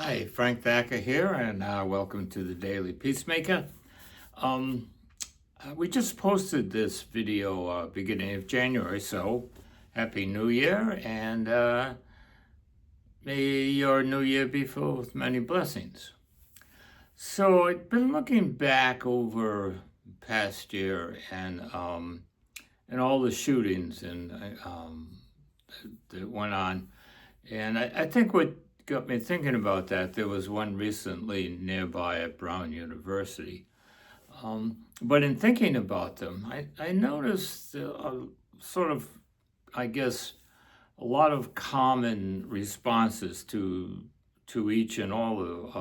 Hi, Frank Thacker here, and welcome to the Daily Peacemaker. Um, we just posted this video beginning of January, so Happy New Year, and may your New Year be filled with many blessings. So I've been looking back over past year and all the shootings that went on. And I think what got me thinking about that, there was one recently nearby at Brown University. But in thinking about them, I noticed sort of, I guess, a lot of common responses to each and all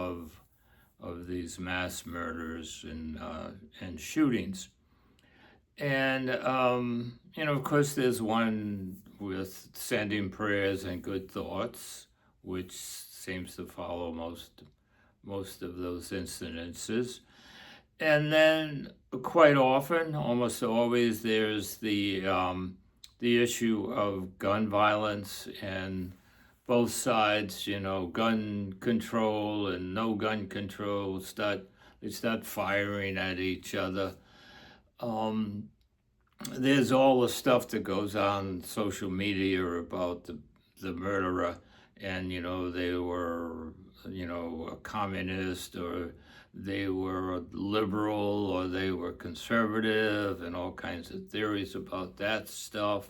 of these mass murders and shootings. And, of course, there's one with sending prayers and good thoughts, which seems to follow most of those incidences. And then quite often, almost always, there's the issue of gun violence and both sides, gun control and no gun control, they start firing at each other. There's all the stuff that goes on social media about the murderer, and they were a communist, or they were liberal, or they were conservative, and all kinds of theories about that stuff.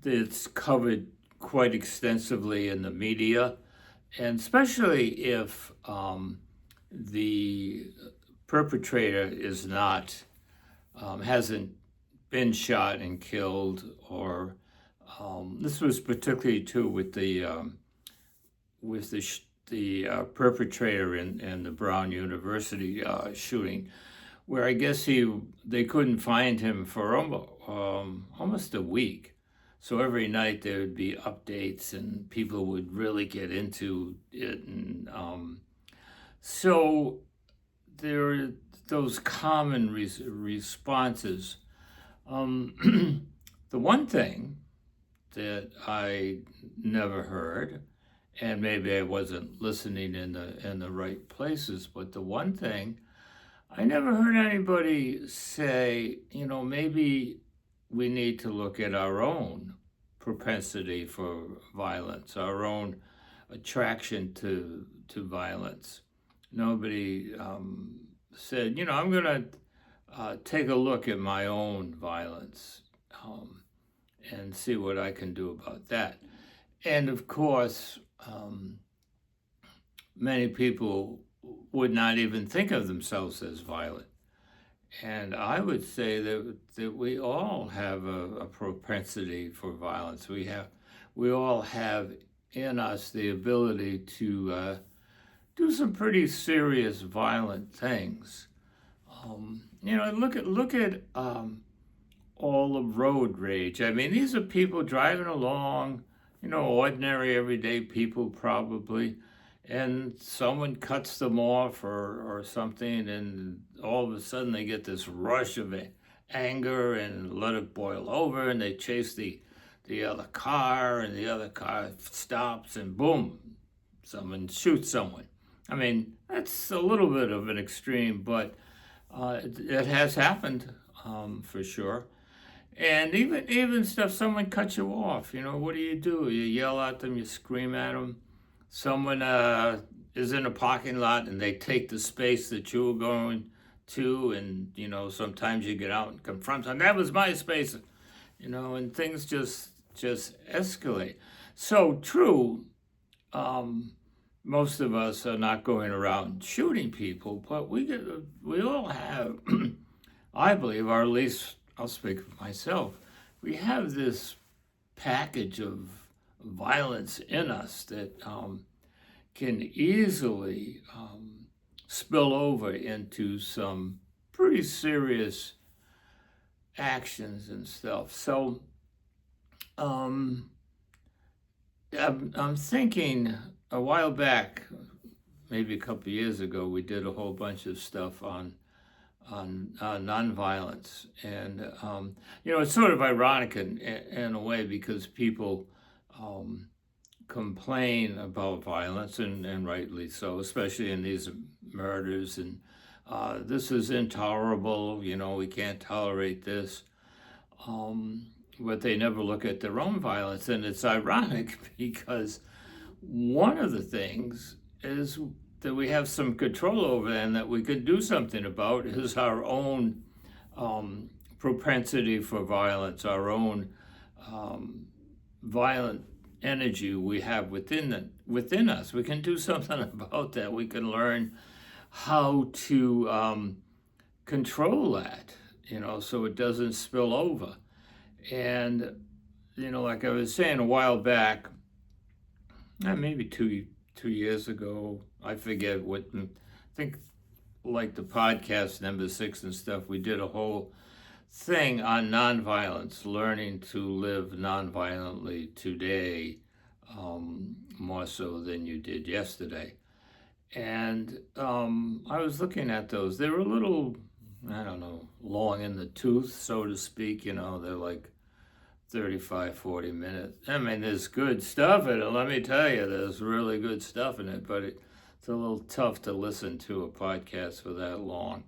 It's covered quite extensively in the media, and especially if the perpetrator is not hasn't been shot and killed, or this was particularly true with the perpetrator in the Brown University shooting, where I guess they couldn't find him for almost a week. So every night there would be updates, and people would really get into it, and so there are those common responses. The one thing that I never heard, and maybe I wasn't listening in the right places, but the one thing I never heard anybody say, maybe we need to look at our own propensity for violence, our own attraction to violence. Nobody said, I'm going to take a look at my own violence and see what I can do about that. And of course, many people would not even think of themselves as violent. And I would say that we all have a propensity for violence. We all have in us the ability to do some pretty serious violent things. Look at all the road rage. I mean, these are people driving along, ordinary everyday people probably, and someone cuts them off or something, and all of a sudden they get this rush of anger and let it boil over, and they chase the other car, and the other car stops, and boom, someone shoots someone. I mean, that's a little bit of an extreme, but it has happened for sure. And even stuff, someone cuts you off. What do? You yell at them, you scream at them. Someone is in a parking lot and they take the space that you were going to, and sometimes you get out and confront them. That was my space, and things just escalate. So true. Most of us are not going around shooting people, but we all have, I believe, or at least I'll speak for myself, we have this package of violence in us that can easily spill over into some pretty serious actions and stuff. So I'm thinking a while back, maybe a couple of years ago, we did a whole bunch of stuff on nonviolence, and it's sort of ironic in a way, because people complain about violence, and rightly so, especially in these murders. And this is intolerable, we can't tolerate this. But they never look at their own violence. And it's ironic because one of the things is that we have some control over and that we can do something about is our own propensity for violence, our own violent energy we have within us. We can do something about that. We can learn how to control that, so it doesn't spill over. And like I was saying a while back, maybe two years ago, I forget what. I think like the podcast number 6 and stuff, we did a whole thing on nonviolence, learning to live nonviolently today, more so than you did yesterday. And I was looking at those. They were a little, I don't know, long in the tooth, so to speak. They're like 35, 40 minutes. I mean, there's good stuff in it. Let me tell you, there's really good stuff in it, but it's a little tough to listen to a podcast for that long.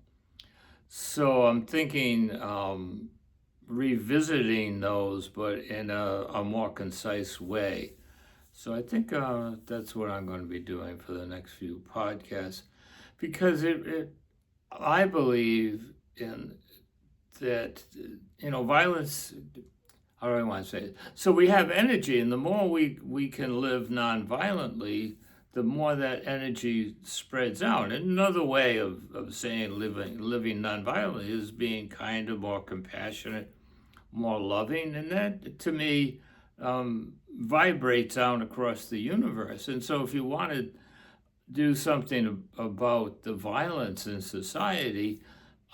So I'm thinking revisiting those, but in a more concise way. So I think that's what I'm going to be doing for the next few podcasts, because I believe in that, violence, how do I want to say it? So we have energy, and the more we can live non-violently, the more that energy spreads out. And another way of saying living non-violently is being kinder, more compassionate, more loving, and that, to me, vibrates out across the universe. And so if you want to do something about the violence in society,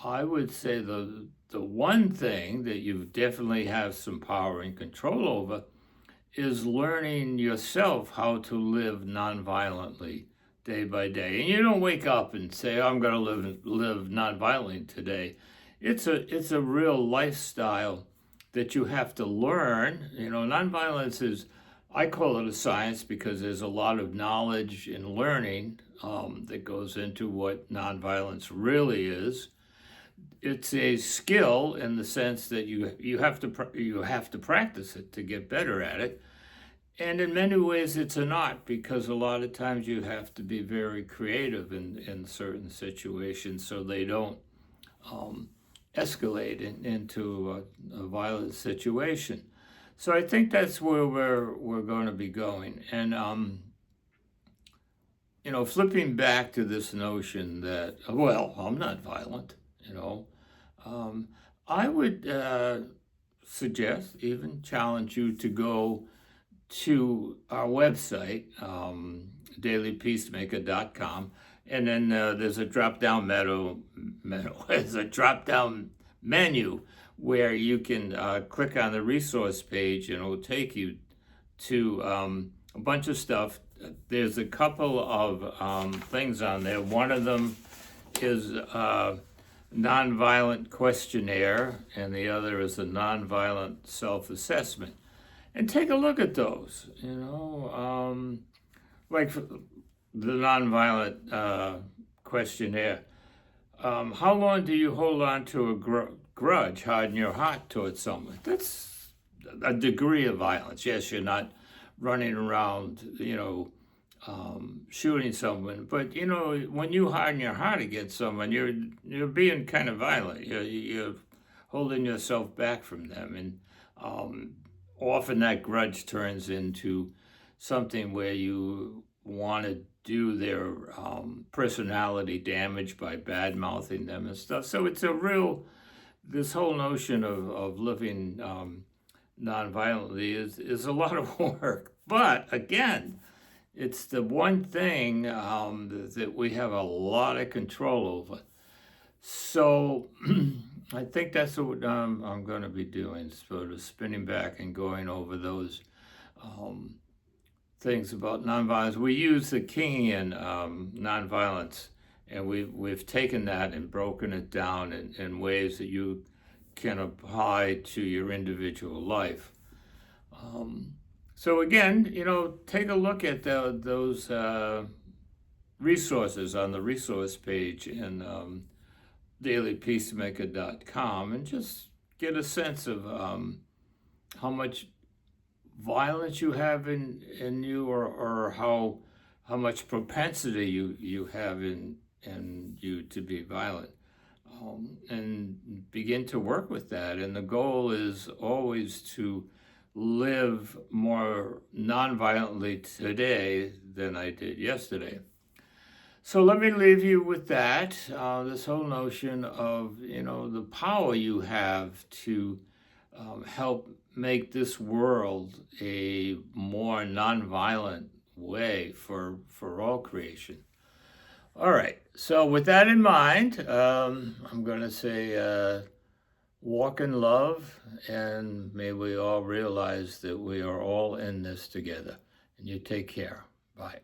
I would say the one thing that you definitely have some power and control over is learning yourself how to live nonviolently day by day. And you don't wake up and say, I'm going to live nonviolently today. It's a real lifestyle that you have to learn. Nonviolence is, I call it a science because there's a lot of knowledge and learning that goes into what nonviolence really is. It's a skill in the sense that you have to practice it to get better at it. And in many ways it's an art, because a lot of times you have to be very creative in certain situations so they don't escalate into a violent situation. So I think that's where we're going to be going. And flipping back to this notion that, well, I'm not violent, I would suggest, even challenge you to go to our website, dailypeacemaker.com, and then there's a drop-down there's a drop-down menu where you can click on the resource page, and it will take you to a bunch of stuff. There's a couple of things on there. One of them is nonviolent questionnaire, and the other is a nonviolent self-assessment. And take a look at those, like the nonviolent questionnaire. How long do you hold on to a grudge, harden your heart towards someone? That's a degree of violence. Yes, you're not running around, shooting someone, but when you harden your heart against someone, you're being kind of violent. You're holding yourself back from them, and often that grudge turns into something where you want to do their personality damage by bad mouthing them and stuff. So it's this whole notion of living nonviolently is a lot of work. But again, it's the one thing that we have a lot of control over. So I think that's what I'm going to be doing, sort of spinning back and going over those things about nonviolence. We use the Kingian nonviolence, and we've taken that and broken it down in ways that you can apply to your individual life. So again, take a look at those resources on the resource page in dailypeacemaker.com and just get a sense of how much violence you have in you, or how much propensity you have in you to be violent, and begin to work with that. And the goal is always to live more nonviolently today than I did yesterday. So let me leave you with that. This whole notion of the power you have to help make this world a more nonviolent way for all creation. All right. So with that in mind, I'm going to say walk in love, and may we all realize that we are all in this together. And you take care. Bye.